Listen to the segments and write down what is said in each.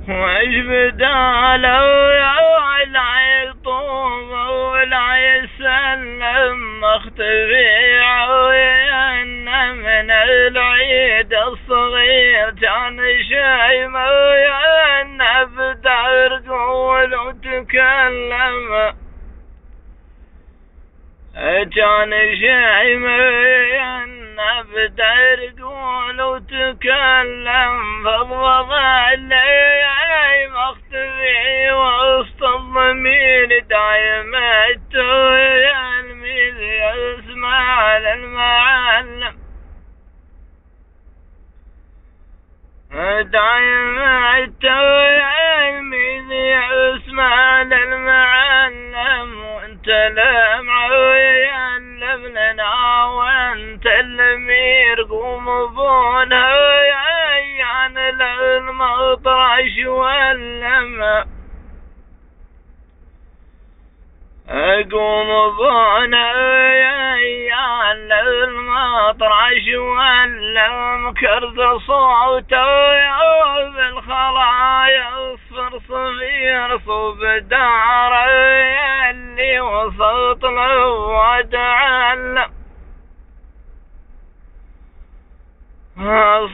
وإيش بداله ولا يطوم ولا يسلم مختفي عوينا من العيد الصغير كان شيء موينا بدار قول وتكلم كان شيء موينا بدار قول وتكلم فضفض اللي مختفي وسط الضمير دايما التلميذ يسمع للمعلم دايما التلميذ يسمع للمعلم وانت لمع يعلمنا وانت الامير قوم بونه يعني للمطرش واللمع قوم بونه يعني للمطرش واللم كرد صوته بالخلايا اصفر صغير صوب داره اللي وسط له وتعلم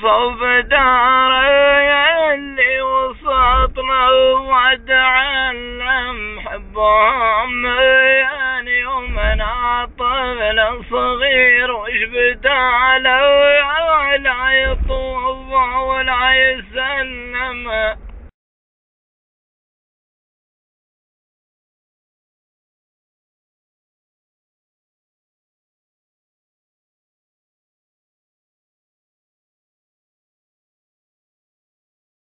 صوب داره اللي وسط له وتعلم حبهم يعني يومنا طفل صغير وش بداله لا يطوف ولا يسلم